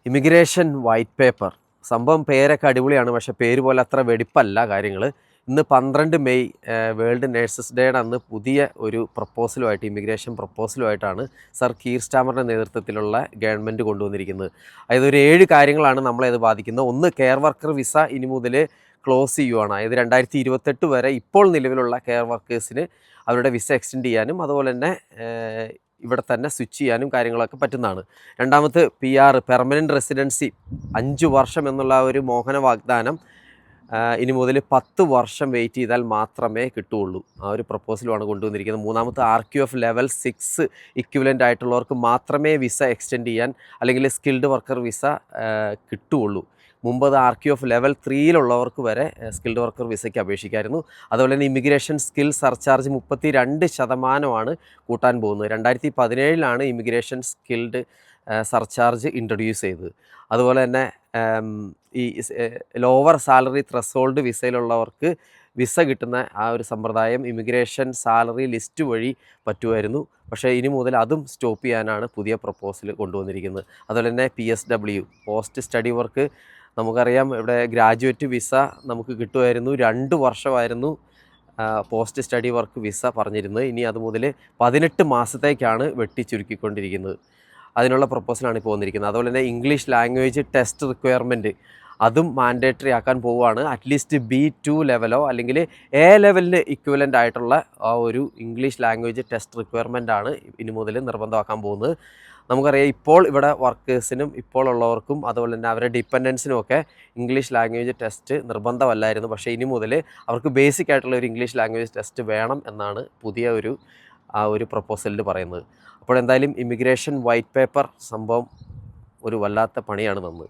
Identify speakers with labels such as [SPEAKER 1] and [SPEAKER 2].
[SPEAKER 1] Immigration white paper സംഭവം പേരൊക്കെ അടിപൊളിയാണ്. പക്ഷേ പേര് പോലെ അത്ര വെടിപ്പല്ല കാര്യങ്ങൾ. ഇന്ന് 12 മെയ് വേൾഡ് നേഴ്സസ് ഡേയുടെ അന്ന് പുതിയ ഒരു പ്രപ്പോസലുമായിട്ട് ഇമിഗ്രേഷൻ പ്രപ്പോസലുമായിട്ടാണ് സർ കീർ സ്റ്റാമറിൻ്റെ നേതൃത്വത്തിലുള്ള ഗവൺമെൻറ് കൊണ്ടുവന്നിരിക്കുന്നത്. അതായത് ഒരു 7 കാര്യങ്ങളാണ് നമ്മളത് ബാധിക്കുന്നത്. ഒന്ന്, കെയർ വർക്കർ വിസ ഇനി മുതൽ ക്ലോസ് ചെയ്യുവാണ്. അതായത് 2028 വരെ ഇപ്പോൾ നിലവിലുള്ള കെയർ വർക്കേഴ്സിന് അവരുടെ വിസ എക്സ്റ്റെൻഡ് ചെയ്യാനും അതുപോലെ തന്നെ ഇവിടെ തന്നെ സ്വിച്ച് ചെയ്യാനും കാര്യങ്ങളൊക്കെ പറ്റുന്നതാണ്. രണ്ടാമത് PR പെർമനൻറ്റ് റെസിഡൻസി 5 വർഷം എന്നുള്ള ഒരു മോഹന വാഗ്ദാനം ഇനി മുതൽ 10 വർഷം വെയിറ്റ് ചെയ്താൽ മാത്രമേ കിട്ടുകയുള്ളൂ. ആ ഒരു പ്രപ്പോസലുമാണ് കൊണ്ടുവന്നിരിക്കുന്നത്. മൂന്നാമത്തെ RQF ലെവൽ 6 ഇക്വിവലൻ്റ് ആയിട്ടുള്ളവർക്ക് മാത്രമേ വിസ എക്സ്റ്റെൻഡ് ചെയ്യാൻ അല്ലെങ്കിൽ സ്കിൽഡ് വർക്കർ വിസ കിട്ടുകയുള്ളൂ. മുമ്പ് RQF ലെവൽ 3 വരെ സ്കിൽഡ് വർക്കർ വിസയ്ക്ക് അപേക്ഷിക്കായിരുന്നു. അതുപോലെ തന്നെ ഇമിഗ്രേഷൻ സ്കിൽ സർചാർജ് 32% കൂട്ടാൻ പോകുന്നത്. 2017 ഇമിഗ്രേഷൻ സ്കിൽഡ് സർചാർജ് ഇൻട്രൊഡ്യൂസ് ചെയ്തത്. അതുപോലെ തന്നെ ഈ ലോവർ സാലറി ത്രസ്ഹോൾഡ് വിസയിലുള്ളവർക്ക് വിസ കിട്ടുന്ന ആ ഒരു സമ്പ്രദായം ഇമിഗ്രേഷൻ സാലറി ലിസ്റ്റ് വഴി പറ്റുമായിരുന്നു. പക്ഷേ ഇനി മുതൽ അതും സ്റ്റോപ്പ് ചെയ്യാനാണ് പുതിയ പ്രപ്പോസൽ കൊണ്ടുവന്നിരിക്കുന്നത്. അതുപോലെ തന്നെ PSW പോസ്റ്റ് സ്റ്റഡി വർക്ക് നമുക്കറിയാം, ഇവിടെ ഗ്രാജുവേറ്റ് വിസ നമുക്ക് കിട്ടുമായിരുന്നു. 2 വർഷമായിരുന്നു പോസ്റ്റ് സ്റ്റഡി വർക്ക് വിസ പറഞ്ഞിരുന്നത്. ഇനി അത് മുതൽ 18 മാസത്തേക്കാണ് വെട്ടിച്ചുരുക്കിക്കൊണ്ടിരിക്കുന്നത്. അതിനുള്ള പ്രപ്പോസലാണ് ഇപ്പോൾ വന്നിരിക്കുന്നത്. അതുപോലെ തന്നെ ഇംഗ്ലീഷ് ലാംഗ്വേജ് ടെസ്റ്റ് റിക്വയർമെൻറ്റ് അതും മാൻഡേറ്ററി ആക്കാൻ പോവുകയാണ്. അറ്റ്ലീസ്റ്റ് B2 ലെവലോ അല്ലെങ്കിൽ A ലെവലിന് ഇക്വലൻ്റ് ആയിട്ടുള്ള ആ ഒരു ഇംഗ്ലീഷ് ലാംഗ്വേജ് ടെസ്റ്റ് റിക്വയർമെൻറ്റാണ് ഇനി മുതൽ നിർബന്ധമാക്കാൻ പോകുന്നത്. നമുക്കറിയാം, ഇപ്പോൾ ഇവിടെ വർക്കേഴ്സിനും ഇപ്പോൾ ഉള്ളവർക്കും അതുപോലെ തന്നെ അവരുടെ ഡിപ്പെൻഡൻസിനും ഒക്കെ ഇംഗ്ലീഷ് ലാംഗ്വേജ് ടെസ്റ്റ് നിർബന്ധമല്ലായിരുന്നു. പക്ഷേ ഇനി മുതൽ അവർക്ക് ബേസിക് ആയിട്ടുള്ള ഒരു ഇംഗ്ലീഷ് ലാംഗ്വേജ് ടെസ്റ്റ് വേണം എന്നാണ് പുതിയ ഒരു പ്രപ്പോസലിൽ പറയുന്നത്. അപ്പോൾ എന്തായാലും ഇമിഗ്രേഷൻ വൈറ്റ് പേപ്പർ സംഭവം ഒരു വല്ലാത്ത പണിയാണ് തന്നത്.